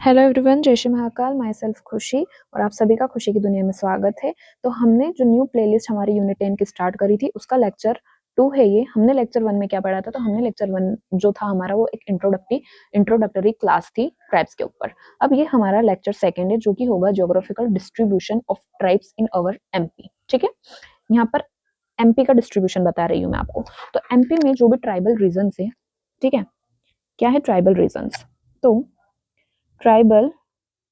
Hello everyone, जय Shri Mahakal. My self खुशी और आप सभी का खुशी की दुनिया में स्वागत है। तो हमने जो न्यू प्लेलिस्ट हमारी यूनिट 10 की स्टार्ट करी थी उसका लेक्चर 2 है ये। हमने लेक्चर 1 में क्या पढ़ा था? तो हमने लेक्चर 1 जो था हमारा वो एक इंट्रोडक्टरी क्लास थी ट्राइब्स के ऊपर। अब ये हमारा लेक्चर 2 है जो कि होगा geographical distribution of tribes in our MP. ठीक है, यहाँ पर एमपी का डिस्ट्रीब्यूशन बता रही हूँ मैं आपको। तो एमपी में जो भी ट्राइबल रीजन है, ठीक है, क्या है ट्राइबल रीजन्स? तो tribal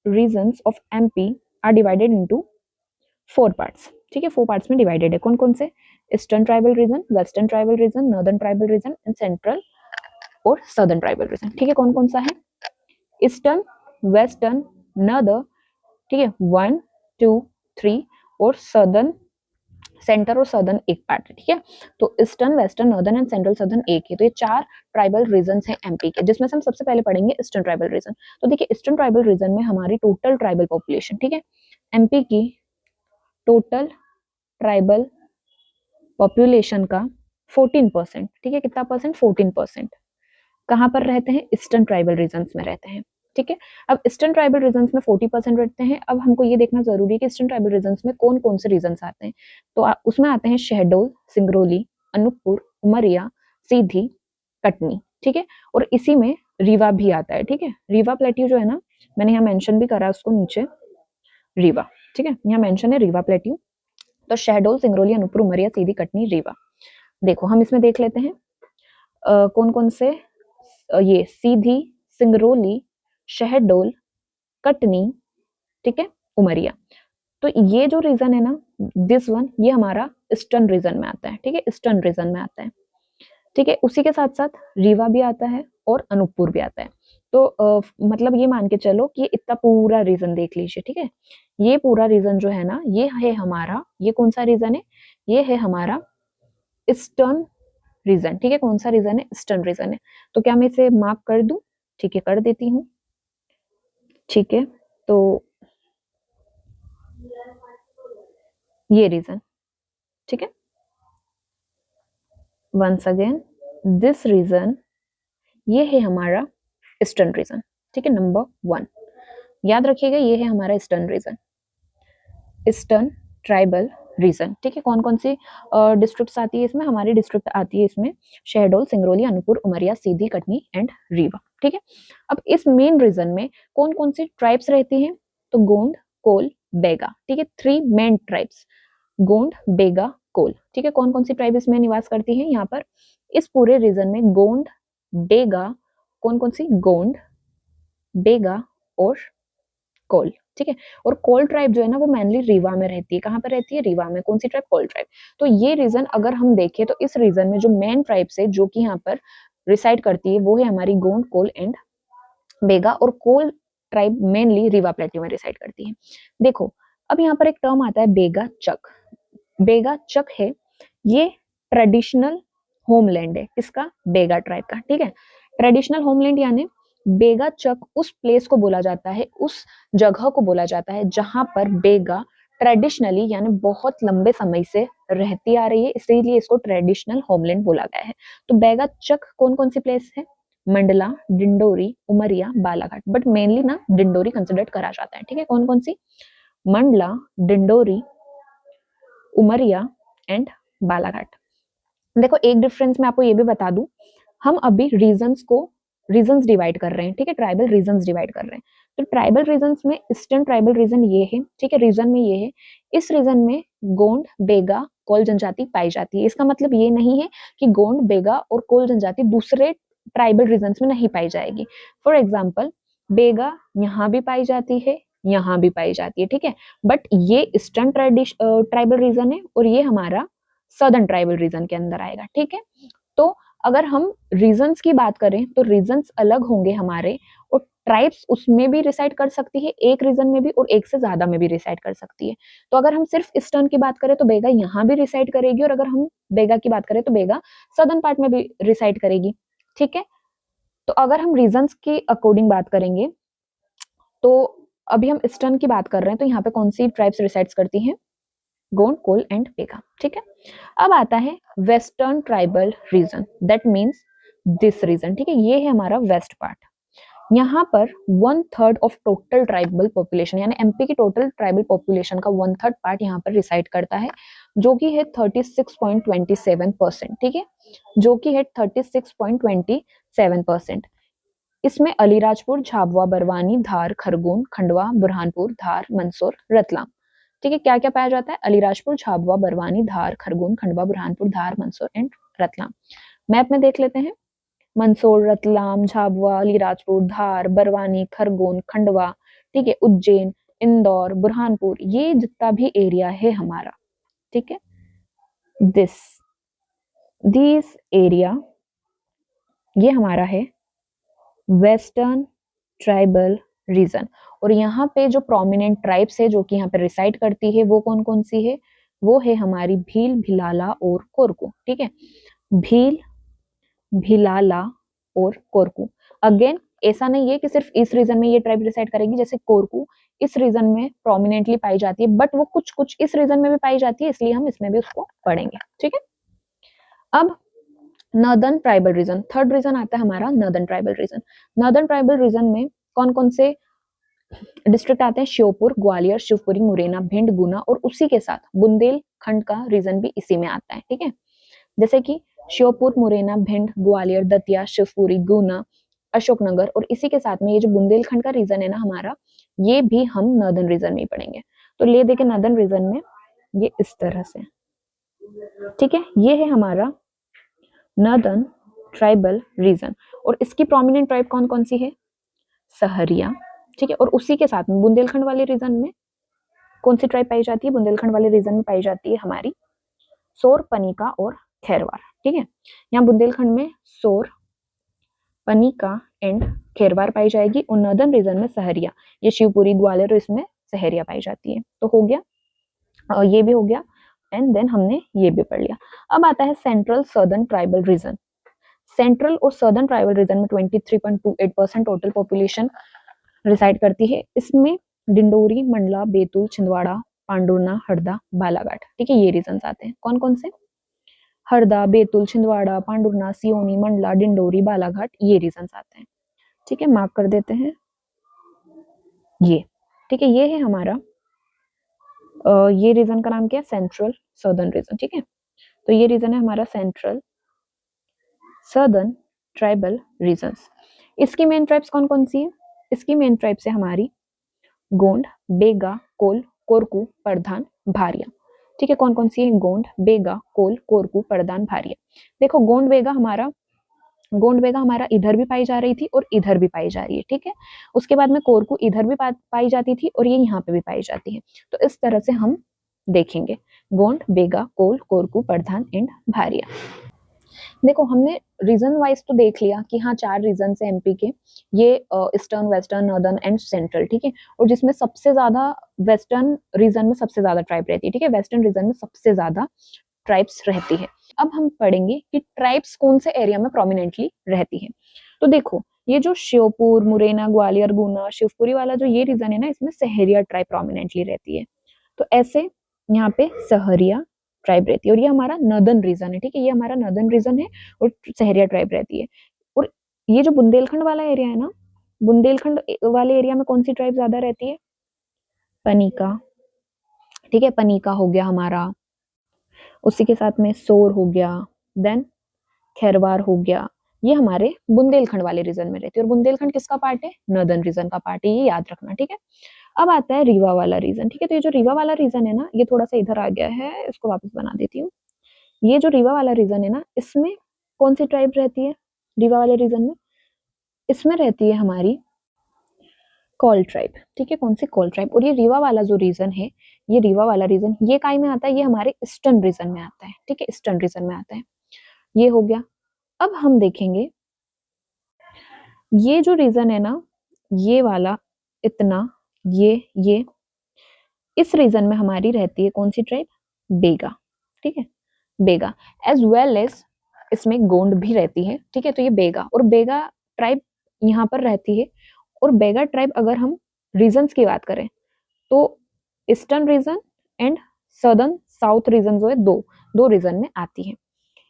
regions of MP are divided into 4 parts। ठीक है, 4 parts में डिवाइडेड है। कौन कौन से? Eastern tribal region, western tribal region, northern tribal region and central और सदर्न ट्राइबल रीजन। ठीक है, कौन कौन सा है? ईस्टर्न, वेस्टर्न, नॉर्दर्न, ठीक है, 1 2 3 और सदर्न, सेंटर और सदर्न एक पार्ट है। ठीक है, तो eastern, western, northern and central southern एक है। तो ये 4 ट्राइबल रीजन्स हैं एमपी के, जिसमें से हम सबसे पहले पढ़ेंगे ईस्टर्न ट्राइबल रीजन। तो देखिए, ईस्टर्न ट्राइबल रीजन में हमारी टोटल ट्राइबल पॉपुलेशन, ठीक है, एमपी की टोटल ट्राइबल पॉपुलेशन का 14%, ठीक है, कितना परसेंट? 14% कहाँ पर रहते हैं? ईस्टर्न ट्राइबल रीजन्स में रहते हैं। ठीक है, अब ईस्टर्न ट्राइबल रीजन्स में 40% रहते हैं। अब हमको ये देखना जरूरी है कि ईस्टर्न ट्राइबल रीजन्स में कौन कौन से रीजन्स आते हैं। तो उसमें आते हैं शहडोल, सिंगरौली, अनूपपुर, उमरिया, सीधी, कटनी। ठीक है, और इसी में रीवा भी आता है। ठीक है, रीवा प्लेट्यू जो है ना, मैंने यहाँ मेंशन भी करा उसको नीचे, रीवा। ठीक है, यहाँ मेंशन है रीवा प्लेट्यू। तो शहडोल, सिंगरौली, अनूपपुर, उमरिया, सीधी, कटनी, रीवा। देखो हम इसमें देख लेते हैं कौन कौन से ये सीधी, सिंगरौली, शहडोल, कटनी, ठीक है, उमरिया। तो ये जो रीजन है ना, दिस वन, ये हमारा ईस्टर्न रीजन में आता है। ठीक है, ईस्टर्न रीजन में आता है। ठीक है, उसी के साथ साथ रीवा भी आता है और अनूपपुर भी आता है। तो मतलब ये मान के चलो कि इतना पूरा रीजन देख लीजिए। ठीक है, ये पूरा रीजन जो है ना, ये है हमारा, ये कौन सा रीजन है? ये है हमारा ईस्टर्न रीजन। ठीक है, कौन सा रीजन है? ईस्टर्न रीजन है। तो क्या मैं इसे मार्क कर दूं? ठीक है, कर देती हूँ। ठीक है, तो ये रीजन, ठीक है, वंस अगेन दिस रीजन, ये है हमारा ईस्टर्न रीजन। ठीक है, नंबर 1 याद रखिएगा, ये है हमारा eastern region, eastern tribal region. ठीक है, कौन कौन सी डिस्ट्रिक्ट्स आती है इसमें? हमारी डिस्ट्रिक्ट आती है इसमें शहडोल, सिंगरौली, अनूपपुर, उमरिया, सीधी, कटनी एंड रीवा। ठीक है, अब इस मेन रीजन में कौन कौन सी ट्राइब्स रहती हैं? तो गोंड, कोल, बेगा। ठीक है, 3 मेन ट्राइब्स, गोंड, बेगा, कोल। ठीक है, कौन कौन सी ट्राइब इसमें निवास करती हैं? यहाँ पर इस पूरे रीजन में गोंड, बेगा, कौन कौन सी? गोंड, बेगा और कोल। ठीक है, और कोल ट्राइब जो है ना वो मेनली रीवा में रहती है। कहाँ पर रहती है? रीवा में। कौन सी ट्राइब? कोल ट्राइब। तो ये रीजन अगर हम देखें तो इस रीजन में जो मेन ट्राइब्स है जो कि यहाँ पर रिसाइड करती है वो है हमारी गोंड, कोल एंड बेगा। और कोल ट्राइब मेनली रीवा प्लेट्यू में रिसाइड करती है। देखो, अब यहाँ पर एक टर्म आता है बेगा चक। बेगा चक है, ये ट्रेडिशनल होमलैंड है किसका? बेगा ट्राइब का। ठीक है, ट्रेडिशनल होमलैंड यानी बेगा चक उस प्लेस को बोला जाता है, उस जगह को बोला जाता है जहां पर बेगा ट्रेडिशनली यानी बहुत लंबे समय से रहती आ रही है, इसीलिए इसको ट्रेडिशनल होमलैंड बोला गया है। तो बेगा चक कौन कौन सी प्लेस है? मंडला, डिंडोरी, उमरिया, बालाघाट। बट मेनली ना डिंडोरी कंसिडर करा जाता है। ठीक है, कौन कौन सी? मंडला, डिंडोरी, उमरिया एंड बालाघाट। देखो, एक डिफरेंस मैं आपको ये भी बता दूं, हम अभी रीजन्स डिवाइड कर रहे हैं। ठीक है, ट्राइबल रीजन्स डिवाइड कर रहे हैं। तो ट्राइबल रीजन्स में ईस्टर्न ट्राइबल रीजन ये है। ठीक है, रीजन में ये है। इस रीजन में गोंड, बेगा, कोल जनजाति पाई जाती है। इसका मतलब ये नहीं है कि गोंड, बेगा और कोल जनजाति दूसरे ट्राइबल रीजन्स में नहीं पाई जाएगी। फॉर एग्जाम्पल, बेगा यहाँ भी पाई जाती है, यहाँ भी पाई जाती है। ठीक है, बट ये ईस्टर्न ट्राइबल रीजन है और ये हमारा सदर्न ट्राइबल रीजन के अंदर आएगा। ठीक है, तो अगर हम रीजन्स की बात करें तो रीजन्स अलग होंगे हमारे, और ट्राइब्स उसमें भी रिसाइड कर सकती है, एक रीजन में भी और एक से ज्यादा में भी रिसाइड कर सकती है। तो अगर हम सिर्फ ईस्टर्न की बात करें तो बेगा यहाँ भी रिसाइड करेगी, और अगर हम बेगा की बात करें तो बेगा सदर्न पार्ट में भी रिसाइड करेगी। ठीक है, तो अगर हम रीजन्स की अकॉर्डिंग बात करेंगे तो अभी हम ईस्टर्न की बात कर रहे हैं, तो यहाँ पे कौन सी ट्राइब्स रिसाइड्स करती हैं? गोंड, कोल एंड बेगा। ठीक है, अब आता है western tribal region, that means this region. ठीक है, ये है हमारा वेस्ट पार्ट। यहाँ पर 1/3 ऑफ टोटल ट्राइबल पॉपुलेशन, यानी एमपी की टोटल ट्राइबल पॉपुलेशन का 1/3 पार्ट यहाँ पर रिसाइड करता है, जो कि है 36.27%। ठीक है, जो कि है 36.27%। इसमें अलीराजपुर, झाबुआ, बरवानी, धार, खरगोन, खंडवा, बुरहानपुर, धार, मंदसौर, रतलाम। ठीक है, क्या क्या पाया जाता है? अलीराजपुर, झाबुआ, बरवानी, धार, खरगोन, खंडवा, बुरहानपुर, धार, मंदसौर एंड रतलाम। मैप में देख लेते हैं। मंदसौर, रतलाम, झाबुआ, अलीराजपुर, धार, बरवानी, खरगोन, खंडवा, ठीक है, उज्जैन, इंदौर, बुरहानपुर, ये जितना भी एरिया है हमारा, ठीक है, दिस एरिया, ये हमारा है वेस्टर्न ट्राइबल रीजन। और यहाँ पे जो प्रोमिनेंट ट्राइब्स है जो कि यहाँ पे रिसाइड करती है वो कौन कौन सी है? वो है हमारी भील, भिलाला और कोरकू। ठीक है, भील, भिलाला और कोरकू। अगेन ऐसा नहीं है कि सिर्फ इस रीजन में ये ट्राइब रिसाइड करेगी, जैसे कोरकू इस रीजन में प्रोमिनेंटली पाई जाती है, बट वो कुछ कुछ इस रीजन में भी पाई जाती है, इसलिए हम इसमें भी उसको पढ़ेंगे। ठीक है, अब northern tribal region, third region आता है हमारा northern tribal region. Northern tribal region में कौन कौन से डिस्ट्रिक्ट आते हैं? श्योपुर, ग्वालियर, शिवपुरी, मुरैना, भिंड, गुना और उसी के साथ बुंदेलखंड का रीजन भी इसी में आता है। ठीक है, जैसे कि श्योपुर, मुरैना, भिंड, ग्वालियर, दतिया, शिवपुरी, गुना, अशोकनगर और इसी के साथ में ये जो बुंदेलखंड का रीजन है ना हमारा, ये भी हम नॉर्दर्न रीजन में ही पढ़ेंगे। तो ले देखे नॉर्दर्न रीजन में ये इस तरह से। ठीक है, ये है हमारा नॉर्दर्न ट्राइबल रीजन और इसकी प्रोमिनेंट ट्राइब कौन कौन सी है? सहरिया। ठीक है, और उसी के साथ में बुंदेलखंड वाले रीजन में कौन सी ट्राइब पाई जाती है? बुंदेलखंड वाले रीजन में पाई जाती है हमारी सोर, पनिका और खेरवार। ठीक है, यहाँ बुंदेलखंड में सोर, पनिका एंड खेरवार पाई जाएगी और नॉर्दर्न रीजन में सहरिया, ये शिवपुरी, ग्वालियर, इसमें सहरिया पाई जाती है। तो हो गया, और ये भी हो गया, एंड देन हमने ये भी पढ़ लिया। अब आता है central southern tribal region. Central और सर्दर्न ट्राइबल रीजन में 23.28% टोटल पॉपुलेशन रिसाइड करती है। इसमें डिंडोरी, मंडला, बैतूल, छिंदवाड़ा, पांडुर्ना, हरदा, बालाघाट। ठीक है, ये रीजन्स आते हैं। कौन कौन से? हरदा, बैतूल, छिंदवाड़ा, पांडुर्ना, सियोनी, मंडला, डिंडोरी, बालाघाट, ये रीजन्स आते हैं। ठीक है, मार्क कर देते हैं ये। ठीक है, ये है हमारा ये रीजन का नाम क्या है? Central southern region. ठीक है, तो ये रीजन है हमारा सेंट्रल सर्दर्न ट्राइबल रीजन्स। इसकी मेन ट्राइब्स कौन कौन सी है? इसकी मेन ट्राइब्स है हमारी गोंड, बेगा, कोल, कोरकू, परधान, भारिया। ठीक है, कौन कौन सी है? गोंड, बेगा, कोल, कोरकू, परदान, भारिया। देखो गोंड बेगा हमारा इधर भी पाई जा रही थी और इधर भी पाई जा रही है। ठीक है, उसके बाद में कोरकू इधर भी पाई जाती थी और ये यहाँ पे भी पाई जाती है। तो इस तरह से हम देखेंगे गोंड, बेगा, कोल, कोरकू, परधान एंड भारिया। देखो हमने रीजन वाइज तो देख लिया कि हाँ 4 रीजन है एमपी के, ये eastern, western, northern and central. ठीक है, और जिसमें सबसे ज्यादा वेस्टर्न रीजन में सबसे ज्यादा ट्राइब रहती है। ठीक है, वेस्टर्न रीजन में सबसे ज्यादा ट्राइब्स रहती है। अब हम पढ़ेंगे कि ट्राइब्स कौन से एरिया में प्रोमिनेंटली रहती है। तो देखो ये जो श्योपुर, मुरैना, ग्वालियर, गुना, शिवपुरी वाला जो ये रीजन है ना, इसमें सहरिया ट्राइब प्रोमिनेंटली रहती है। तो ऐसे यहाँ पे सहरिया ट्राइब रहती है और ये हमारा नॉर्दर्न रीजन है। ठीक है, ये हमारा नॉर्दर्न रीजन है और सहरिया ट्राइब रहती है। और ये जो बुंदेलखंड वाला एरिया है ना, बुंदेलखंड वाले एरिया में कौन सी ट्राइब ज्यादा रहती है? पनिका। ठीक है, पनिका हो गया हमारा, उसी के साथ में सोर हो गया, देन खेरवार हो गया। ये हमारे बुंदेलखंड वाले रीजन में रहती है और बुंदेलखंड किसका पार्ट है? नॉर्दर्न रीजन का पार्ट है, ये याद रखना। ठीक है, अब आता है रीवा वाला रीजन। ठीक है, तो ये जो रीवा वाला रीजन है ना, ये थोड़ा सा इधर आ गया है, इसको वापस बना देती हूँ। ये जो रीवा वाला रीजन है ना, इसमें कौन सी ट्राइब रहती है? रीवा वाले रीजन में इसमें रहती है हमारी कॉल ट्राइब। ठीक है, कौन सी? Call tribe. और ये रीवा वाला जो रीजन है, ये रीवा वाला रीजन ये काय में आता है? ये हमारे ईस्टर्न रीजन में आता है। ठीक है, ईस्टर्न रीजन में आता है। ये हो गया। अब हम देखेंगे ये जो रीजन है ना, ये वाला इतना, ये इस रीजन में हमारी रहती है कौन सी ट्राइब? बेगा। ठीक है, बेगा एज वेल एज इसमें गोंड भी रहती है। ठीक है, तो ये बेगा और बेगा ट्राइब यहाँ पर रहती है। और बेगा ट्राइब अगर हम रीजन्स की बात करें तो eastern region and southern south region जो है दो रीजन में आती है।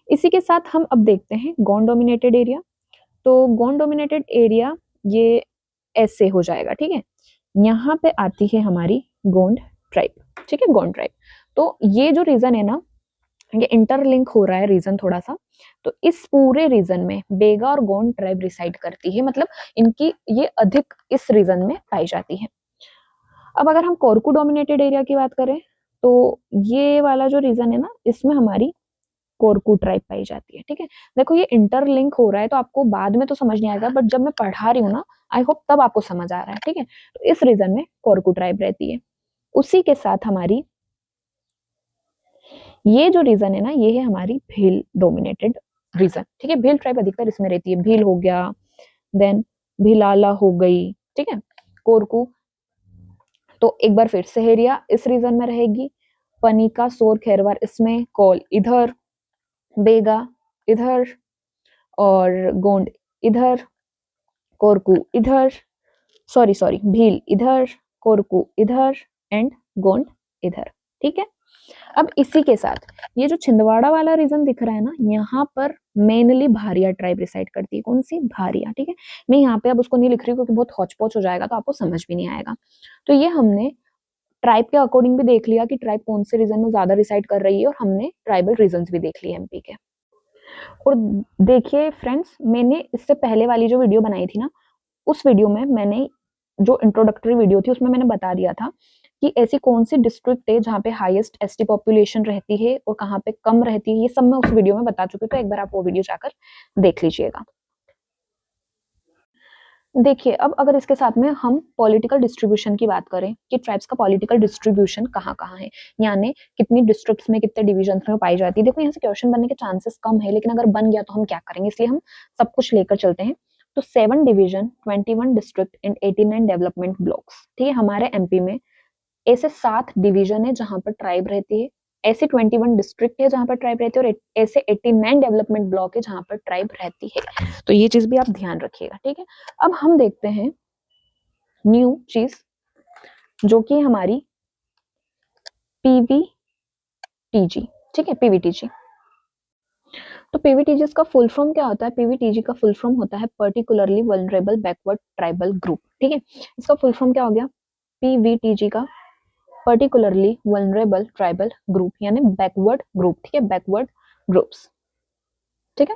इसी के साथ हम अब देखते हैं गॉन डोमिनेटेड एरिया। तो गॉन डोमिनेटेड एरिया ये ऐसे हो जाएगा, ठीक है। यहाँ पे आती है हमारी गोंड ट्राइब, ठीक है, गोंड ट्राइब। तो ये जो रीजन है ना, ये इंटरलिंक हो रहा है रीजन थोड़ा सा। तो इस पूरे रीजन में बेगा और गोंड ट्राइब रिसाइड करती है, मतलब इनकी ये अधिक इस रीजन में पाई जाती है। अब अगर हम कोरकू डोमिनेटेड एरिया की बात करें तो ये वाला जो रीजन है ना, इसमें हमारी कोरकू ट्राइब पाई जाती है, ठीक है। देखो ये इंटरलिंक हो रहा है, तो आपको बाद में तो समझ नहीं आएगा, बट जब मैं पढ़ा रही हूँ ना, आई होप तब आपको समझ आ रहा है, ठीक है। तो इस रीजन में कोरकू ट्राइब रहती है। उसी के साथ हमारी ये जो रीजन है ना, ये है हमारी भील डोमिनेटेड रीजन, ठीक है। भील ट्राइब अधिकतर इसमें रहती है। भील हो गया, देन भीलाला हो गई, ठीक है, कोरकू। तो एक बार फिर सहेरिया इस रीजन में रहेगी, पनिका, सोर, खैरवार इसमें, कोल इधर, बेगा इधर, और गोंड इधर, कोरकू इधर, सॉरी भील इधर, कोरकू इधर एंड गोंड इधर, ठीक है। अब इसी के साथ ये जो छिंदवाड़ा वाला रीजन दिख रहा है ना, यहाँ पर मेनली भारिया ट्राइब रिसाइड करती है। कौन सी? भारिया, ठीक है। मैं यहाँ पे अब उसको नहीं लिख रही हूँ क्योंकि बहुत हौच-पौच हो जाएगा, तो आपको समझ भी नहीं आएगा। तो ये हमने ट्राइब के अकॉर्डिंग भी देख लिया कि ट्राइब कौन से रीजन में ज्यादा रिसाइड कर रही है, और हमने ट्राइबल रीजन भी देख लिए एमपी के। और देखिए फ्रेंड्स, मैंने इससे पहले वाली जो वीडियो बनाई थी ना, उस वीडियो में मैंने जो इंट्रोडक्टरी वीडियो थी उसमें मैंने बता दिया था कि ऐसी कौन सी डिस्ट्रिक्ट है जहाँ पे हाईएस्ट एसटी पॉपुलेशन रहती है और कहाँ पे कम रहती है, ये सब मैं उस वीडियो में बता चुकी हूँ। तो एक बार आप वो वीडियो जाकर देख लीजिएगा। देखिए अब अगर इसके साथ में हम पॉलिटिकल डिस्ट्रीब्यूशन की बात करें कि ट्राइब्स का पॉलिटिकल डिस्ट्रीब्यूशन कहाँ कहाँ है, यानी कितनी डिस्ट्रिक्ट्स में, कितने डिविजन में पाई जाती है। देखो यहाँ से क्वेश्चन बनने के चांसेस कम है, लेकिन अगर बन गया तो हम क्या करेंगे, इसलिए हम सब कुछ लेकर चलते हैं। तो 7 division, 21 district and 89 development blocks, ठीक है। हमारे एमपी में ऐसे 7 डिवीजन है जहां पर ट्राइब रहती है, ऐसे 21 डिस्ट्रिक्ट है जहां पर ट्राइब रहती है, और ऐसे 89 डेवलपमेंट ब्लॉक है जहां पर ट्राइब रहती है। तो ये चीज भी आप ध्यान रखिएगा, ठीक है। अब हम देखते हैं न्यू चीज, जो कि हमारी पीवीटीजी, ठीक है, पीवीटीजी। तो पीवीटीजी का फुल फॉर्म क्या होता है? पीवीटीजी का फुल फॉर्म होता है particularly vulnerable backward tribal group, ठीक है। इसका फुल फॉर्म क्या हो गया? पीवीटीजी का पर्टिकुलरली वल्नरेबल ट्राइबल ग्रुप, यानी बैकवर्ड ग्रुप, ठीक है, बैकवर्ड ग्रुप्स, ठीक है।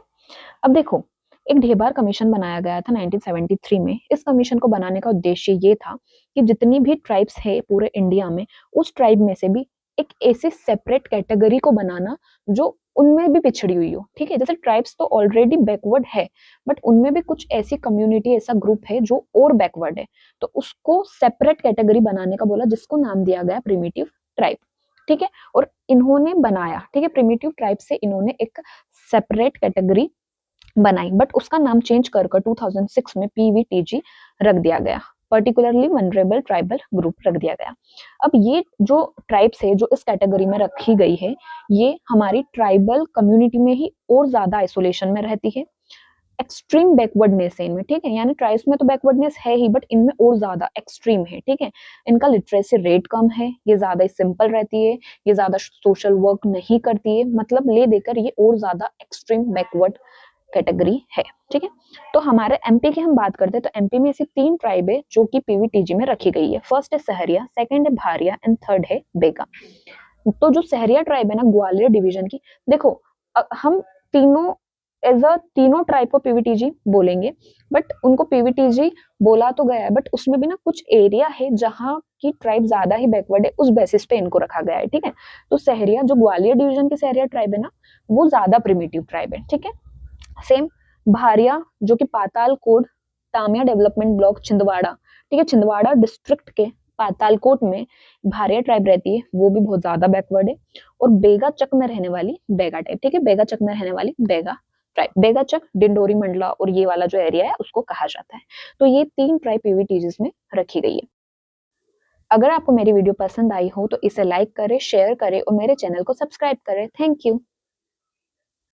अब देखो, एक ढेबार कमीशन बनाया गया था 1973 में। इस कमीशन को बनाने का उद्देश्य ये था कि जितनी भी ट्राइब्स है पूरे इंडिया में, उस ट्राइब में से भी एक ऐसी सेपरेट कैटेगरी को बनाना जो उनमें भी पिछड़ी हुई हो, ठीक है। जैसे ट्राइब्स तो ऑलरेडी बैकवर्ड है, बट उनमें भी कुछ ऐसी कम्युनिटी, ऐसा ग्रुप है जो और बैकवर्ड है, तो उसको सेपरेट कैटेगरी बनाने का बोला, जिसको नाम दिया गया प्रिमिटिव ट्राइब, ठीक है। और इन्होंने बनाया, ठीक है, प्रिमिटिव ट्राइब से इन्होंने एक सेपरेट कैटेगरी बनाई, बट उसका नाम चेंज कर 2006 में पीवीटीजी रख दिया गया, पर्टिकुलरली वनरेबल ट्राइबल ग्रुप रख दिया गया। अब ये जो ट्राइब्स है जो इस कैटेगरी में रखी गई है, ये हमारी ट्राइबल कम्युनिटी में ही और ज्यादा आइसोलेशन में रहती है, एक्सट्रीम बैकवर्डनेस है इनमें, ठीक है। यानी ट्राइब्स में तो बैकवर्डनेस है ही, बट इनमें और ज्यादा एक्सट्रीम है, ठीक है। इनका लिटरेसी रेट कम है, ये ज्यादा सिंपल रहती है, ये ज्यादा सोशल वर्क नहीं करती है, मतलब ले देकर ये और ज्यादा एक्सट्रीम बैकवर्ड कैटेगरी है, ठीक है। तो हमारे एमपी की हम बात करते हैं, तो एमपी में ऐसी 3 ट्राइब है जो कि पीवीटीजी में रखी गई है। फर्स्ट है सहरिया, सेकंड है भारिया एंड थर्ड है बेगा। तो जो सहरिया ट्राइब है ना, ग्वालियर डिवीजन की, देखो हम तीनों एज अ तीनों ट्राइब को पीवीटीजी बोलेंगे, बट उनको पीवीटीजी बोला तो गया है, बट उसमें भी ना कुछ एरिया है जहाँ की ट्राइब ज्यादा ही बैकवर्ड है, उस बेसिस पे इनको रखा गया है, ठीक है। तो सहरिया, जो ग्वालियर डिवीजन की सहरिया ट्राइब है ना, वो ज्यादा प्रिमिटिव ट्राइब है, ठीक है। सेम भारिया, जो कि पातालकोट तामिया डेवलपमेंट ब्लॉक छिंदवाड़ा, ठीक है, छिंदवाड़ा डिस्ट्रिक्ट के पातालकोट में भारिया ट्राइब रहती है, वो भी बहुत ज्यादा बैकवर्ड है। और बेगा चक में रहने वाली बेगा टाइप, ठीक है, बेगा चक में रहने वाली बेगा ट्राइब, बेगा चक, डिंडोरी मंडला और ये वाला जो एरिया है उसको कहा जाता है। तो ये 3 ट्राइब पीवीटीजीज में रखी गई है। अगर आपको मेरी वीडियो पसंद आई हो तो इसे लाइक करें, शेयर करें और मेरे चैनल को सब्सक्राइब करें। Thank you.